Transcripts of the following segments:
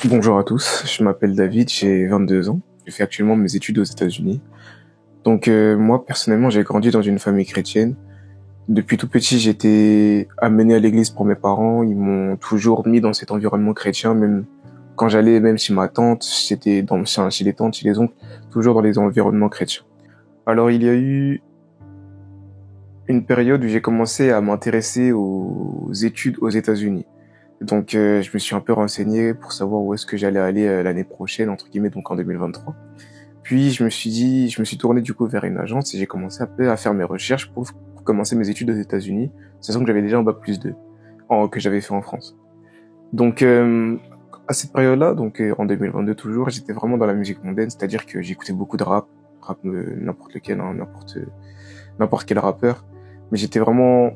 Bonjour à tous, je m'appelle David, j'ai 22 ans. Je fais actuellement mes études aux États-Unis. Donc moi personnellement, j'ai grandi dans une famille chrétienne. Depuis tout petit, j'étais amené à l'église par mes parents. Ils m'ont toujours mis dans cet environnement chrétien, même quand j'allais même chez ma tante, chez les tantes, chez les oncles, toujours dans les environnements chrétiens. Alors il y a eu une période où j'ai commencé à m'intéresser aux études aux États-Unis. Donc je me suis un peu renseigné pour savoir où est-ce que j'allais aller l'année prochaine, entre guillemets, donc en 2023. Puis je me suis tourné du coup vers une agence et j'ai commencé un peu à faire mes recherches pour commencer mes études aux États-Unis, sachant que j'avais déjà un bac+2 que j'avais fait en France. Donc à cette période-là, donc en 2022 toujours, j'étais vraiment dans la musique mondaine, c'est-à-dire que j'écoutais beaucoup de rap n'importe lequel, hein, n'importe quel rappeur, mais j'étais vraiment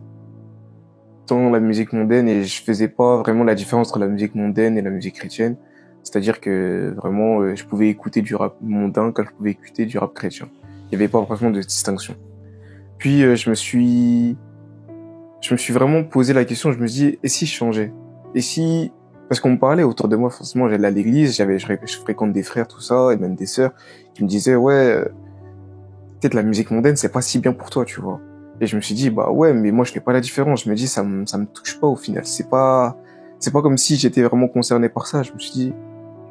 dans la musique mondaine et je faisais pas vraiment la différence entre la musique mondaine et la musique chrétienne. C'est-à-dire que vraiment, je pouvais écouter du rap mondain comme je pouvais écouter du rap chrétien. Il n'y avait pas vraiment de distinction. Puis je me suis vraiment posé la question. Je me suis dit, et si je changeais? Et si, parce qu'on me parlait autour de moi, forcément, j'allais à l'église, je fréquente des frères, tout ça, et même des sœurs, qui me disaient, ouais, peut-être la musique mondaine, c'est pas si bien pour toi, tu vois. Et je me suis dit, bah ouais, mais moi je fais pas la différence. Je me dis, ça me touche pas au final. C'est pas comme si j'étais vraiment concerné par ça. Je me suis dit,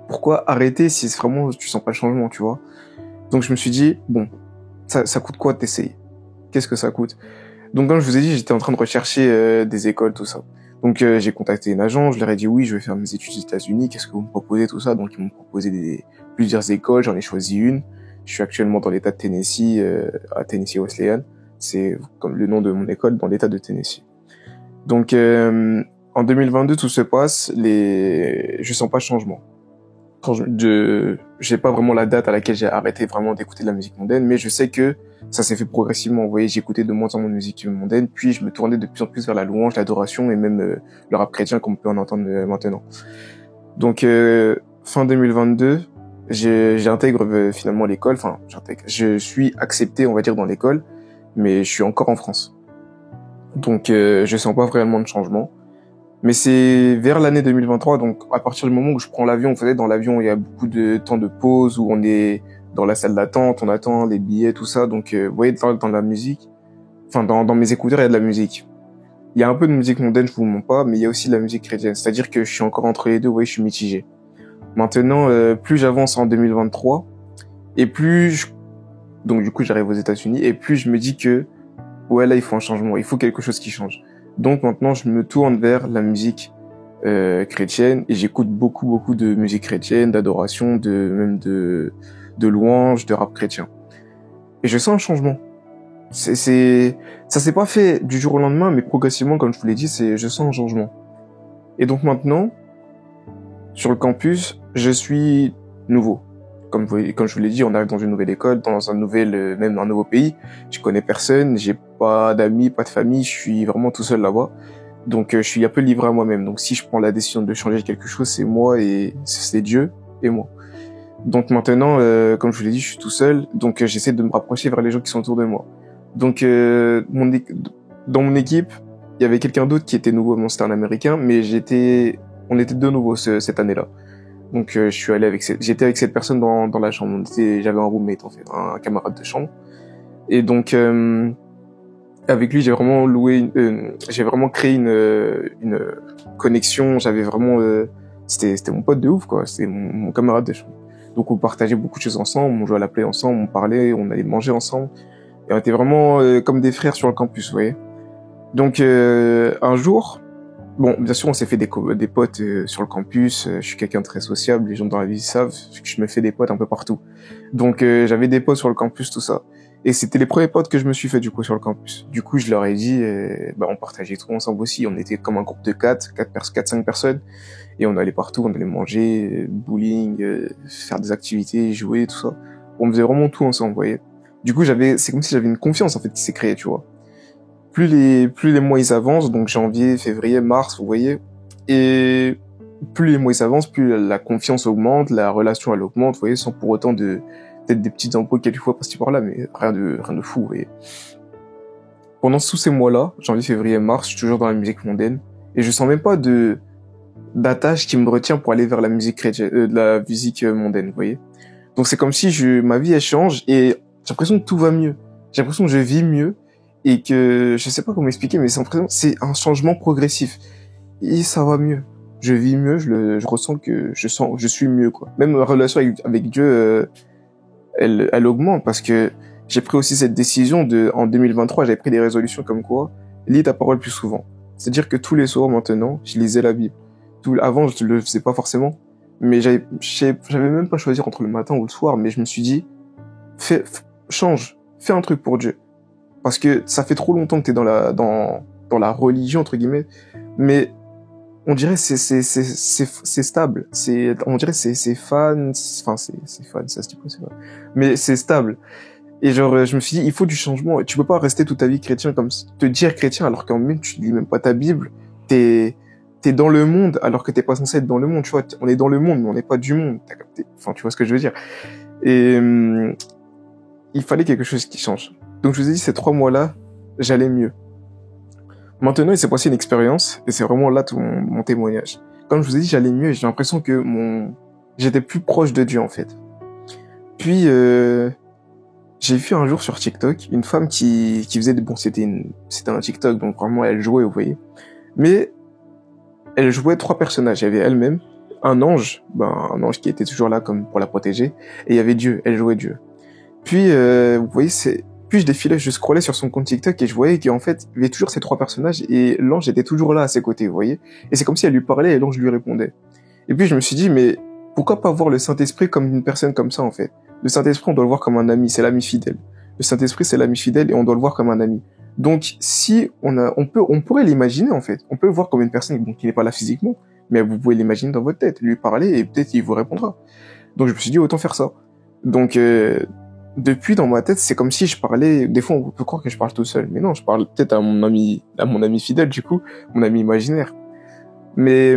pourquoi arrêter si c'est vraiment tu sens pas le changement, tu vois. Donc je me suis dit, bon, ça coûte quoi d'essayer? Qu'est-ce que ça coûte? Donc comme je vous ai dit, j'étais en train de rechercher des écoles, tout ça. Donc j'ai contacté une agence, je leur ai dit oui, je vais faire mes études aux États-Unis, qu'est-ce que vous me proposez, tout ça. Donc ils m'ont proposé plusieurs écoles, j'en ai choisi une. Je suis actuellement dans l'État de Tennessee, à Tennessee Wesleyan. C'est comme le nom de mon école dans l'État de Tennessee. Donc en 2022, tout se passe, je sens pas de changement. J'ai pas vraiment la date à laquelle j'ai arrêté vraiment d'écouter de la musique mondaine, mais je sais que ça s'est fait progressivement. Vous voyez, j'écoutais de moins en moins de musique mondaine, puis je me tournais de plus en plus vers la louange, l'adoration et même le rap chrétien comme on peut en entendre maintenant. Donc fin 2022, j'intègre finalement l'école. Enfin, je suis accepté, on va dire, dans l'école, mais je suis encore en France. Donc je sens pas vraiment de changement. Mais c'est vers l'année 2023, donc à partir du moment où je prends l'avion, vous savez, dans l'avion, il y a beaucoup de temps de pause, où on est dans la salle d'attente, on attend les billets, tout ça. Donc, vous voyez, dans la musique, enfin, dans mes écouteurs, il y a de la musique. Il y a un peu de musique mondaine, je vous mens pas, mais il y a aussi de la musique chrétienne. C'est-à-dire que je suis encore entre les deux, vous voyez, je suis mitigé. Maintenant, plus j'avance en 2023, et donc du coup, j'arrive aux États-Unis, et plus je me dis que, ouais, là, il faut un changement, il faut quelque chose qui change. Donc maintenant, je me tourne vers la musique chrétienne et j'écoute beaucoup de musique chrétienne, d'adoration, de louanges, de rap chrétien. Et je sens un changement. Ça s'est pas fait du jour au lendemain, mais progressivement, comme je vous l'ai dit, je sens un changement. Et donc maintenant, sur le campus, je suis nouveau. Comme je vous l'ai dit, on arrive dans une nouvelle école, même dans un nouveau pays. Je connais personne, j'ai pas d'amis, pas de famille, je suis vraiment tout seul là-bas. Donc je suis un peu livré à moi-même. Donc si je prends la décision de changer quelque chose, c'est moi et c'est Dieu et moi. Donc maintenant, comme je vous l'ai dit, je suis tout seul. Donc j'essaie de me rapprocher vers les gens qui sont autour de moi. Donc dans mon équipe, il y avait quelqu'un d'autre qui était nouveau. Bon, c'était un Américain, mais on était deux nouveaux cette année-là. Donc je suis allé j'étais avec cette personne dans la chambre. J'avais un roommate en fait, un camarade de chambre. Et donc avec lui, j'ai vraiment créé une connexion. J'avais vraiment, c'était mon pote de ouf quoi. C'était mon camarade de chambre. Donc on partageait beaucoup de choses ensemble. On jouait à la play ensemble, on parlait, on allait manger ensemble. Et on était vraiment comme des frères sur le campus, vous voyez. Donc un jour, bon, bien sûr, on s'est fait des potes sur le campus. Je suis quelqu'un de très sociable. Les gens dans la vie savent que je me fais des potes un peu partout. Donc, j'avais des potes sur le campus, tout ça. Et c'était les premiers potes que je me suis fait, du coup, sur le campus. Du coup, je leur ai dit, bah, on partageait tout ensemble aussi. On était comme un groupe de 5 personnes. Et on allait partout. On allait manger, bowling, faire des activités, jouer, tout ça. On faisait vraiment tout ensemble, vous voyez. Du coup, c'est comme si j'avais une confiance, en fait, qui s'est créée, tu vois. Plus les mois ils avancent, donc janvier, février, mars, vous voyez, et plus les mois ils avancent, plus la confiance augmente, la relation elle augmente, vous voyez, sans pour autant peut-être des petites embrouilles quelquefois par-ci par-là, mais rien de fou, vous voyez. Pendant tous ces mois-là, janvier, février, mars, je suis toujours dans la musique mondaine, et je sens même pas d'attache qui me retient pour aller vers la musique chrétienne, de la musique mondaine, vous voyez. Donc c'est comme si ma vie elle change et j'ai l'impression que tout va mieux. J'ai l'impression que je vis mieux et que je sais pas comment expliquer, mais c'est un changement progressif et ça va mieux. Je vis mieux, je ressens que je suis mieux quoi. Même ma relation avec Dieu, elle augmente parce que j'ai pris aussi cette décision en 2023, j'avais pris des résolutions comme quoi lis ta parole plus souvent. C'est-à-dire que tous les soirs maintenant, je lisais la Bible. Avant, je le faisais pas forcément, mais j'avais même pas choisi entre le matin ou le soir, mais je me suis dit, change, fais un truc pour Dieu. Parce que ça fait trop longtemps que t'es dans la religion, entre guillemets, mais on dirait c'est stable, on dirait c'est fan, enfin c'est fan, ça se dit pas, c'est fan. Mais c'est stable. Et genre, je me suis dit, il faut du changement. Tu peux pas rester toute ta vie chrétien te dire chrétien alors qu'en même tu lis même pas ta Bible. T'es dans le monde alors que t'es pas censé être dans le monde, tu vois. On est dans le monde, mais on n'est pas du monde. T'as capté? Enfin, tu vois ce que je veux dire. Et il fallait quelque chose qui change. Donc je vous ai dit, ces 3 mois-là, j'allais mieux. Maintenant, il s'est passé une expérience, et c'est vraiment là tout mon témoignage. Comme je vous ai dit, j'allais mieux, et j'ai l'impression que j'étais plus proche de Dieu, en fait. Puis, j'ai vu un jour sur TikTok une femme qui faisait c'était un TikTok, donc vraiment elle jouait, vous voyez. Mais elle jouait 3 personnages. Il y avait elle-même, un ange qui était toujours là comme pour la protéger, et il y avait Dieu. Elle jouait Dieu. Puis vous voyez, puis je défilais, je scrollais sur son compte TikTok et je voyais qu'en fait il y avait toujours ces 3 personnages et l'ange était toujours là à ses côtés, vous voyez. Et c'est comme si elle lui parlait et l'ange lui répondait. Et puis je me suis dit, mais pourquoi pas voir le Saint-Esprit comme une personne comme ça en fait? Le Saint-Esprit, on doit le voir comme un ami, c'est l'ami fidèle. Le Saint-Esprit, c'est l'ami fidèle et on doit le voir comme un ami. Donc, si on pourrait l'imaginer, en fait. On peut le voir comme une personne, qui n'est pas là physiquement, mais vous pouvez l'imaginer dans votre tête, lui parler et peut-être il vous répondra. Donc, je me suis dit, autant faire ça. Donc, depuis, dans ma tête, c'est comme si je parlais, des fois, on peut croire que je parle tout seul. Mais non, je parle peut-être à mon ami fidèle, du coup, mon ami imaginaire. Mais,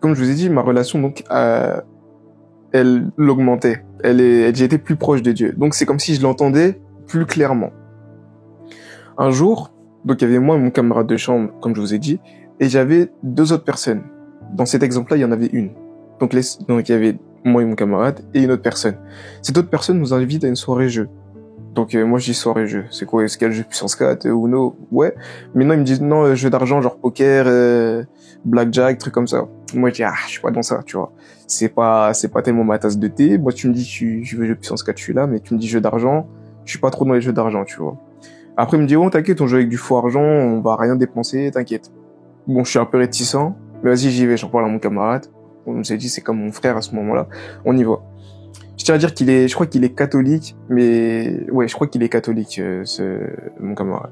comme je vous ai dit, ma relation, donc, elle l'augmentait. J'ai été plus proche de Dieu. Donc c'est comme si je l'entendais plus clairement. Un jour, donc il y avait moi et mon camarade de chambre, comme je vous ai dit, et j'avais 2 autres personnes. Dans cet exemple-là, il y en avait une. Donc il y avait moi et mon camarade et une autre personne. Cette autre personne nous invite à une soirée jeu. Donc moi je dis soirée jeu. C'est quoi? Est-ce qu'il y a le jeu puissance 4, Uno? Ouais. Mais non, ils me disent non, jeu d'argent, genre poker, blackjack, trucs comme ça. Moi je dis je suis pas dans ça, tu vois. C'est pas tellement ma tasse de thé. Moi tu me dis je veux jeu puissance 4, je suis là, mais tu me dis jeu d'argent, je suis pas trop dans les jeux d'argent, tu vois. Après il me dit oh t'inquiète, on joue avec du faux argent, on va rien dépenser, t'inquiète. Bon, je suis un peu réticent, mais vas-y j'y vais, j'en parle à mon camarade. On s'est dit c'est comme mon frère à ce moment-là, on y va. Je tiens à dire je crois qu'il est catholique, mais ouais, je crois qu'il est catholique, mon camarade.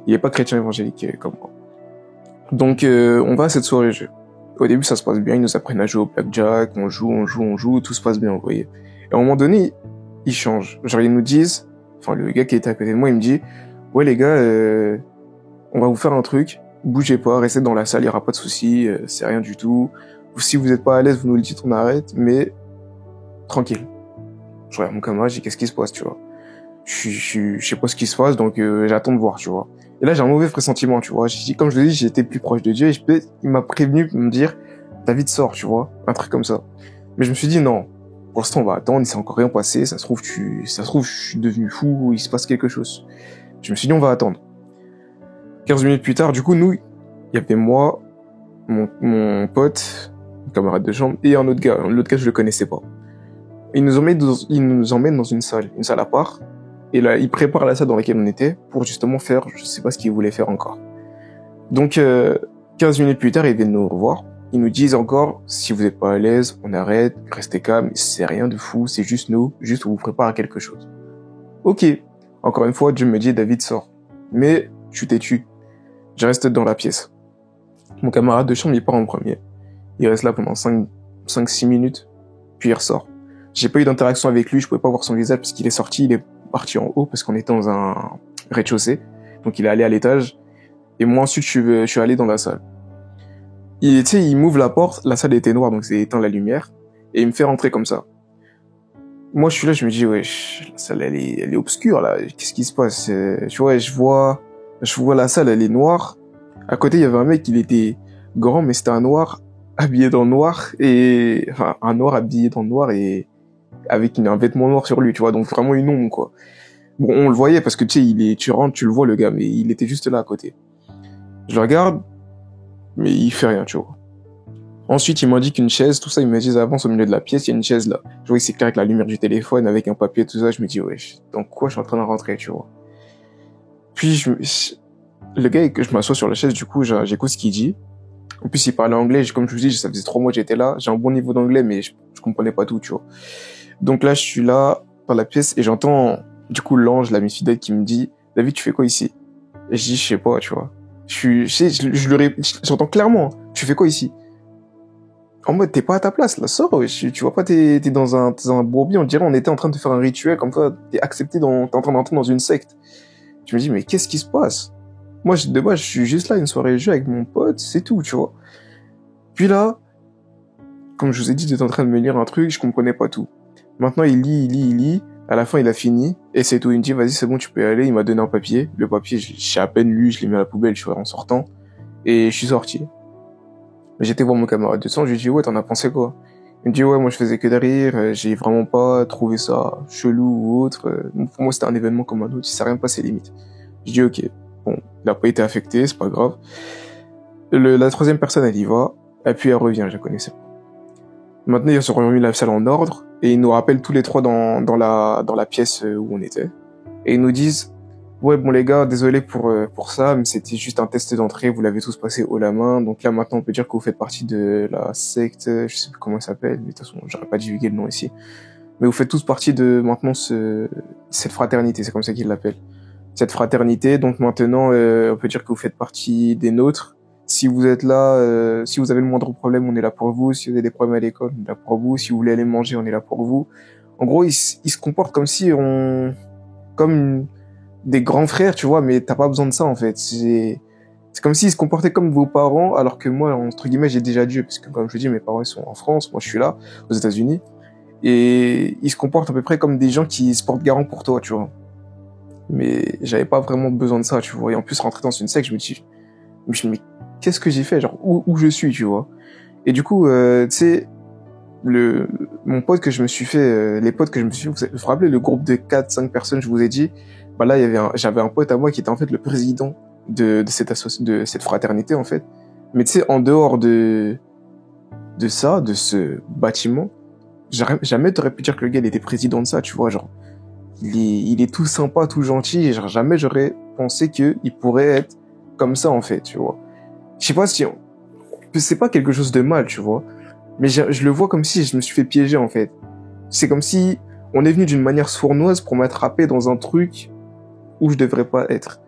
Il est pas chrétien évangélique comme moi. Donc on va à cette soirée jeu. Au début ça se passe bien, ils nous apprennent à jouer au blackjack, on joue, tout se passe bien, vous voyez. Et à un moment donné, ils changent. Genre ils nous disent, enfin le gars qui était à côté de moi, il me dit, ouais les gars, on va vous faire un truc, bougez pas, restez dans la salle, il y aura pas de soucis, c'est rien du tout. Si vous êtes pas à l'aise, vous nous le dites, on arrête, mais tranquille. Je regarde mon camarade, je dis qu'est-ce qui se passe, tu vois. Je sais pas ce qui se passe, donc j'attends de voir, tu vois. Et là j'ai un mauvais pressentiment, tu vois. Comme je le dis, j'étais plus proche de Dieu et il m'a prévenu pour me dire David sort, tu vois, un truc comme ça. Mais je me suis dit non, pour l'instant on va attendre, il s'est encore rien passé, ça se trouve je suis devenu fou, il se passe quelque chose. Je me suis dit on va attendre. 15 minutes plus tard, du coup nous, il y avait moi, mon pote, mon camarade de chambre et un autre gars. L'autre gars je le connaissais pas. Il nous emmène dans une salle à part. Et là, il prépare la salle dans laquelle on était pour justement faire, je sais pas ce qu'il voulait faire encore. Donc, 15 minutes plus tard, ils viennent nous revoir. Ils nous disent encore, si vous êtes pas à l'aise, on arrête, restez calme, c'est rien de fou, c'est juste nous, juste on vous prépare à quelque chose. Ok. Encore une fois, Dieu me dit, David sort. Mais, je suis têtu. Je reste dans la pièce. Mon camarade de chambre, il part en premier. Il reste là pendant 5-6 minutes, puis il ressort. J'ai pas eu d'interaction avec lui, je pouvais pas voir son visage parce qu'il est sorti, il est parti en haut parce qu'on était dans un rez-de-chaussée. Donc il est allé à l'étage. Et moi ensuite je suis allé dans la salle. Il m'ouvre la porte, la salle était noire donc c'est éteint la lumière. Et il me fait rentrer comme ça. Moi je suis là, je me dis wesh, la salle elle est obscure là, qu'est-ce qui se passe? Tu vois, je vois la salle elle est noire. À côté il y avait un mec, il était grand, mais c'était un noir habillé dans le noir et, enfin, un noir habillé dans le noir et avec un vêtement noir sur lui, tu vois, donc vraiment une ombre, quoi. Bon, on le voyait parce que, tu sais, tu rentres, tu le vois, le gars, mais il était juste là à côté. Je le regarde, mais il fait rien, tu vois. Ensuite, il m'a dit qu'une chaise, tout ça, il m'a dit, avance au milieu de la pièce, il y a une chaise là. Je vois, c'est clair avec la lumière du téléphone, avec un papier, tout ça, je me dis, ouais, dans quoi je suis en train de rentrer, tu vois. Puis, le gars, que je m'assois sur la chaise, du coup, j'écoute ce qu'il dit. En plus, il parlait anglais, comme je vous dis, ça faisait 3 mois que j'étais là, j'ai un bon niveau d'anglais, mais je comprenais pas tout, tu vois. Donc là, je suis là, dans la pièce, et j'entends, du coup, l'ange, l'ami fidèle, qui me dit, David, tu fais quoi ici? Et je dis, je sais pas, tu vois. J'entends clairement, tu fais quoi ici? En mode, t'es pas à ta place, là, sors, tu vois pas, t'es dans un bourbier, on dirait, on était en train de faire un rituel, comme ça, t'es accepté t'es en train d'entrer dans une secte. Je me dis, mais qu'est-ce qui se passe? Moi, de base, je suis juste là, une soirée de jeu avec mon pote, c'est tout, tu vois. Puis là, comme je vous ai dit, j'étais en train de me lire un truc, je comprenais pas tout. Maintenant, il lit, à la fin, il a fini, et c'est tout, il me dit, vas-y, c'est bon, tu peux y aller, il m'a donné un papier, le papier, j'ai à peine lu, je l'ai mis à la poubelle, je suis en sortant, et je suis sorti. J'étais voir mon camarade de sang, je lui ai dit, ouais, t'en as pensé quoi? Il me dit, ouais, moi je faisais que de rire, j'ai vraiment pas trouvé ça chelou ou autre. Pour moi, c'était un événement comme un autre, il s'est rien passé limite. Je dis, ok, bon, il a pas été affecté, c'est pas grave. La troisième personne, elle y va, et puis elle revient, je la connaissais pas. Maintenant, ils ont remis la salle en ordre, et ils nous rappellent tous les trois dans la pièce où on était. Et ils nous disent, ouais, bon les gars, désolé pour ça, mais c'était juste un test d'entrée, vous l'avez tous passé haut la main, donc là maintenant on peut dire que vous faites partie de la secte, je sais plus comment ça s'appelle, mais de toute façon j'aurais pas divulgué le nom ici, mais vous faites tous partie de maintenant cette fraternité, c'est comme ça qu'ils l'appellent, cette fraternité, donc maintenant on peut dire que vous faites partie des nôtres. Si vous êtes là, si vous avez le moindre problème, on est là pour vous, si vous avez des problèmes à l'école, on est là pour vous, si vous voulez aller manger, on est là pour vous. En gros, ils se comportent comme si comme des grands frères, tu vois, mais t'as pas besoin de ça, en fait. C'est comme s'ils se comportaient comme vos parents, alors que moi, entre guillemets, j'ai déjà Dieu, parce que, comme je dis, mes parents, ils sont en France, moi, je suis là, aux États-Unis, et ils se comportent à peu près comme des gens qui se portent garant pour toi, tu vois. Mais j'avais pas vraiment besoin de ça, tu vois. Et en plus, rentrer dans une secte, je me dis, mais qu'est-ce que j'ai fait? Genre, où je suis, tu vois. Et du coup, tu sais, mon pote que je me suis fait, les potes que je me suis fait, vous vous rappelez le groupe de 4-5 personnes, je vous ai dit, bah là, j'avais un pote à moi qui était en fait le président de cette fraternité, en fait. Mais tu sais, en dehors de ça, de ce bâtiment, jamais t'aurais pu dire que le gars, il était président de ça, tu vois, genre. Il est tout sympa, tout gentil, et genre, jamais j'aurais pensé qu'il pourrait être comme ça, en fait, tu vois. Je sais pas si c'est pas quelque chose de mal, tu vois. Mais je le vois comme si je me suis fait piéger, en fait. C'est comme si on est venu d'une manière sournoise pour m'attraper dans un truc où je devrais pas être.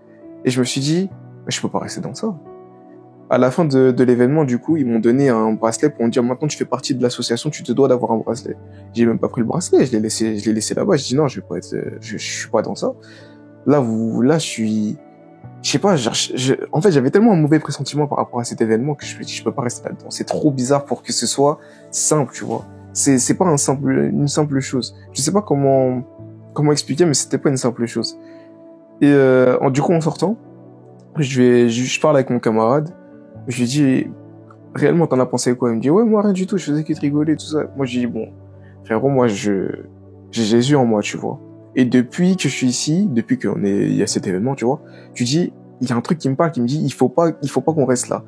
Et je me suis dit, mais je peux pas rester dans ça. À la fin de l'événement, du coup, ils m'ont donné un bracelet pour me dire, maintenant tu fais partie de l'association, tu te dois d'avoir un bracelet. J'ai même pas pris le bracelet, je l'ai laissé là-bas. Je dis non, je vais pas être, je suis pas dans ça. Là, je sais pas, en fait, j'avais tellement un mauvais pressentiment par rapport à cet événement que je me dis, je peux pas rester là-dedans. C'est trop bizarre pour que ce soit simple, tu vois. C'est pas une simple chose. Je sais pas comment expliquer, mais c'était pas une simple chose. Et du coup, en sortant, je parle avec mon camarade. Je lui dis, réellement, t'en as pensé quoi? Il me dit, ouais, moi, rien du tout, je faisais que de rigoler, tout ça. Moi, je dis, bon, frérot, moi, j'ai Jésus en moi, tu vois. Et depuis que je suis ici, depuis il y a cet événement, tu vois, tu dis, il y a un truc qui me parle, qui me dit, il faut pas qu'on reste là.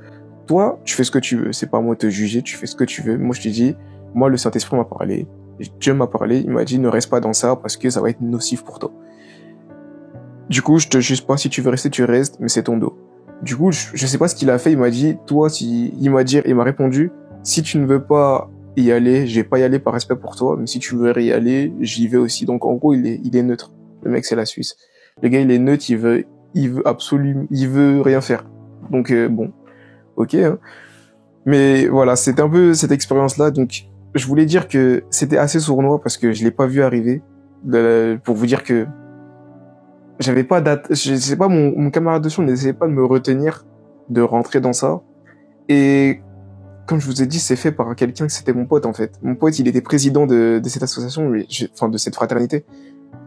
Toi, tu fais ce que tu veux. C'est pas à moi de te juger, tu fais ce que tu veux. Moi, je te dis, moi, le Saint-Esprit m'a parlé. Dieu m'a parlé, il m'a dit, ne reste pas dans ça parce que ça va être nocif pour toi. Du coup, je te juge pas, si tu veux rester, tu restes, mais c'est ton dos. Du coup, je sais pas ce qu'il a fait, il m'a dit, il m'a répondu, si tu ne veux pas y aller, je vais pas y aller par respect pour toi, mais si tu veux y aller, j'y vais aussi. Donc, en gros, il est neutre. Le mec, c'est la Suisse. Le gars, il est neutre, il veut rien faire. Donc, bon. Ok, hein. Mais voilà, c'était un peu cette expérience-là. Donc, je voulais dire que c'était assez sournois parce que je l'ai pas vu arriver. Pour vous dire que j'avais pas je sais pas, mon camarade de chambre n'essayait pas de me retenir de rentrer dans ça. Et comme je vous ai dit, c'est fait par quelqu'un que c'était mon pote, en fait. Mon pote, il était président de cette association, enfin, de cette fraternité.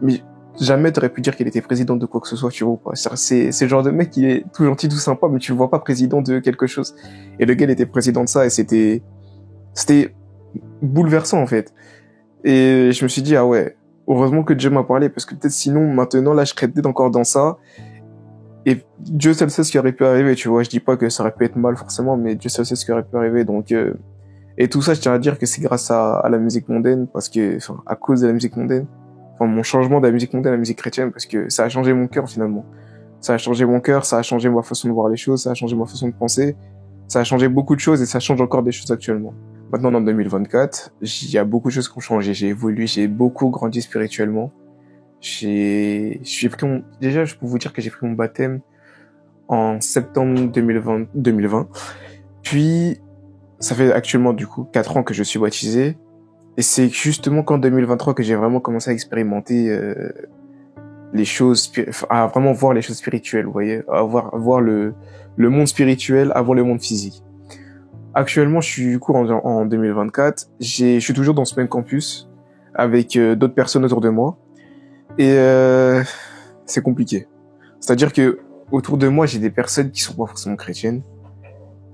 Mais jamais t'aurais pu dire qu'il était président de quoi que ce soit, tu vois ou pas. C'est le genre de mec qui est tout gentil, tout sympa, mais tu le vois pas président de quelque chose. Et le gars, il était président de ça, et c'était bouleversant, en fait. Et je me suis dit, ah ouais, heureusement que Dieu m'a parlé, parce que peut-être sinon, maintenant, là, je serais peut-être encore dans ça. Et Dieu seul sait ce qui aurait pu arriver, tu vois. Je dis pas que ça aurait pu être mal, forcément, mais Dieu seul sait ce qui aurait pu arriver. Donc, et tout ça, je tiens à dire que c'est grâce à la musique mondaine, parce que, enfin, à cause de la musique mondaine, enfin, mon changement de la musique mondaine à la musique chrétienne, parce que ça a changé mon cœur, finalement. Ça a changé mon cœur, ça a changé ma façon de voir les choses, ça a changé ma façon de penser, ça a changé beaucoup de choses, et ça change encore des choses actuellement. Maintenant, en 2024, il y a beaucoup de choses qui ont changé. J'ai évolué, j'ai beaucoup grandi spirituellement. Déjà, je peux vous dire que j'ai pris mon baptême en septembre 2020. Puis, ça fait actuellement, du coup, 4 ans que je suis baptisé. Et c'est justement qu'en 2023 que j'ai vraiment commencé à expérimenter, les choses, à vraiment voir les choses spirituelles, vous voyez, à voir le monde spirituel avant le monde physique. Actuellement, je suis du coup en 2024. Je suis toujours dans ce même campus avec d'autres personnes autour de moi et c'est compliqué. C'est-à-dire que autour de moi, j'ai des personnes qui sont pas forcément chrétiennes,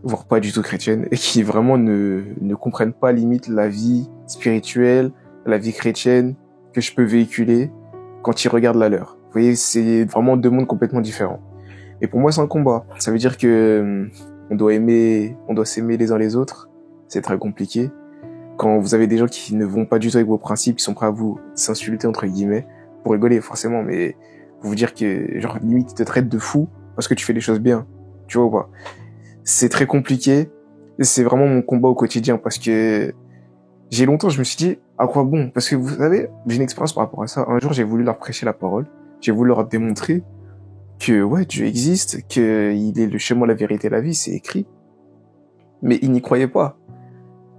voire pas du tout chrétiennes, et qui vraiment ne comprennent pas limite la vie spirituelle, la vie chrétienne que je peux véhiculer quand ils regardent la leur. Vous voyez, c'est vraiment deux mondes complètement différents. Et pour moi, c'est un combat. Ça veut dire que on doit s'aimer les uns les autres. C'est très compliqué. Quand vous avez des gens qui ne vont pas du tout avec vos principes, qui sont prêts à vous s'insulter, entre guillemets, pour rigoler, forcément, mais pour vous dire que, genre, limite, ils te traitent de fou parce que tu fais les choses bien. Tu vois ou pas? C'est très compliqué. Et c'est vraiment mon combat au quotidien parce que j'ai longtemps, je me suis dit, à quoi bon? Parce que vous savez, j'ai une expérience par rapport à ça. Un jour, j'ai voulu leur prêcher la parole. J'ai voulu leur démontrer que, ouais, Dieu existe, qu'il est le chemin, la vérité et la vie, c'est écrit. Mais ils n'y croyaient pas.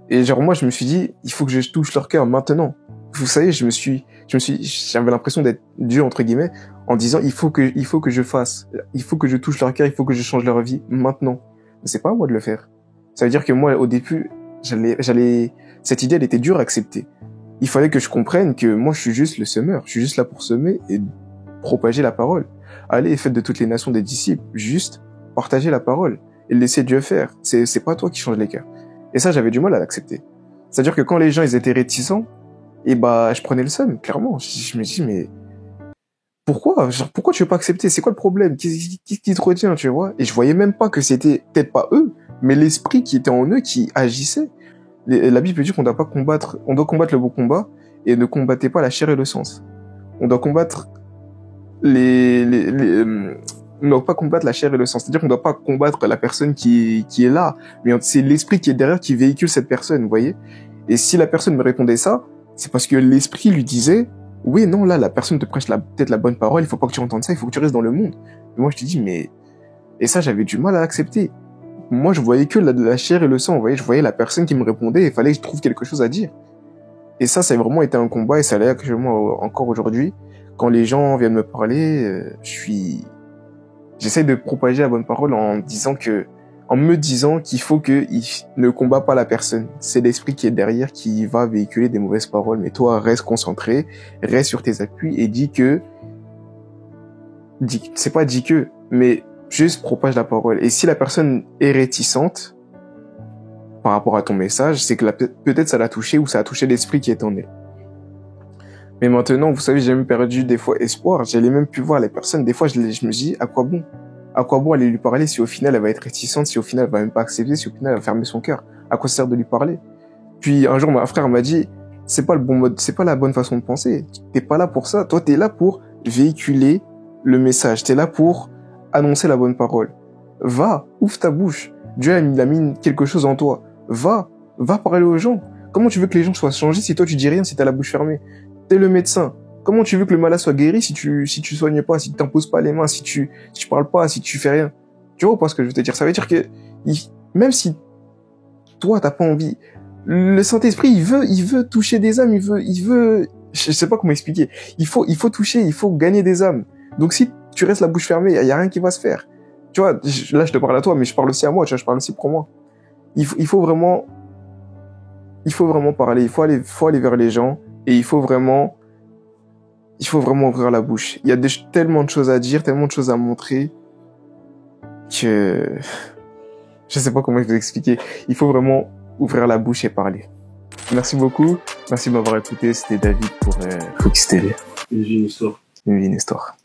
Et genre, moi, je me suis dit, il faut que je touche leur cœur maintenant. Vous savez, j'avais l'impression d'être Dieu, entre guillemets, en disant, il faut que je fasse. Il faut que je touche leur cœur, il faut que je change leur vie maintenant. Mais c'est pas à moi de le faire. Ça veut dire que moi, au début, cette idée, elle était dure à accepter. Il fallait que je comprenne que moi, je suis juste le semeur. Je suis juste là pour semer et propager la parole. Allez, faites de toutes les nations des disciples. Juste partager la parole et laisser Dieu faire. C'est pas toi qui change les cœurs. Et ça, j'avais du mal à l'accepter. C'est-à-dire que quand les gens, ils étaient réticents, et bah, je prenais le seum, clairement. Je me dis, mais pourquoi? Genre, pourquoi tu veux pas accepter? C'est quoi le problème? Qu'est-ce qui te retient, tu vois? Et je voyais même pas que c'était peut-être pas eux, mais l'esprit qui était en eux qui agissait. La Bible dit qu'on doit combattre le bon combat et ne combattez pas la chair et le sens. On doit combattre on ne doit pas combattre la chair et le sang. C'est-à-dire qu'on ne doit pas combattre la personne qui est là, mais c'est l'esprit qui est derrière qui véhicule cette personne, vous voyez. Et si la personne me répondait ça, c'est parce que l'esprit lui disait, oui, non, là, la personne te prêche peut-être la bonne parole, il faut pas que tu entendes ça, il faut que tu restes dans le monde. Et moi, je te dis, mais... Et ça, j'avais du mal à l'accepter. Moi, je voyais que la chair et le sang, vous voyez. Je voyais la personne qui me répondait et il fallait que je trouve quelque chose à dire. Et ça a vraiment été un combat et ça l'est actuellement encore aujourd'hui. Quand les gens viennent me parler, j'essaie de propager la bonne parole en me disant qu'il faut qu'il ne combat pas la personne. C'est l'esprit qui est derrière qui va véhiculer des mauvaises paroles. Mais toi, reste concentré, reste sur tes appuis et c'est pas dis que, mais juste propage la parole. Et si la personne est réticente par rapport à ton message, c'est que peut-être ça l'a touché ou ça a touché l'esprit qui est en elle. Mais maintenant, vous savez, j'ai même perdu des fois espoir. J'allais même plus voir les personnes. Des fois, je me dis, à quoi bon? À quoi bon aller lui parler si au final elle va être réticente, si au final elle va même pas accepter, si au final elle va fermer son cœur? À quoi ça sert de lui parler? Puis un jour, mon frère m'a dit, c'est pas le bon mode, c'est pas la bonne façon de penser. T'es pas là pour ça. Toi, t'es là pour véhiculer le message. T'es là pour annoncer la bonne parole. Va, ouvre ta bouche. Dieu a mis quelque chose en toi. Va parler aux gens. Comment tu veux que les gens soient changés si toi tu dis rien, si t'as la bouche fermée? T'es le médecin. Comment tu veux que le malade soit guéri si tu soignes pas, si tu t'imposes pas les mains, si tu parles pas, si tu fais rien? Tu vois pas ce que je veux te dire? Ça veut dire que même si toi t'as pas envie, le Saint-Esprit il veut toucher des âmes, il veut, je sais pas comment expliquer. Il faut toucher, il faut gagner des âmes. Donc si tu restes la bouche fermée, y a rien qui va se faire. Tu vois, là je te parle à toi, mais je parle aussi à moi. Tu vois, je parle aussi pour moi. Il faut vraiment parler. Il faut aller vers les gens et il faut vraiment il faut vraiment ouvrir la bouche. Il y a tellement de choses à dire, tellement de choses à montrer que je sais pas comment je vais expliquer. Il faut vraiment ouvrir la bouche et parler. Merci beaucoup. Merci de m'avoir écouté. C'était David pour Focus TV. Une vie, une histoire. Une vie, une histoire.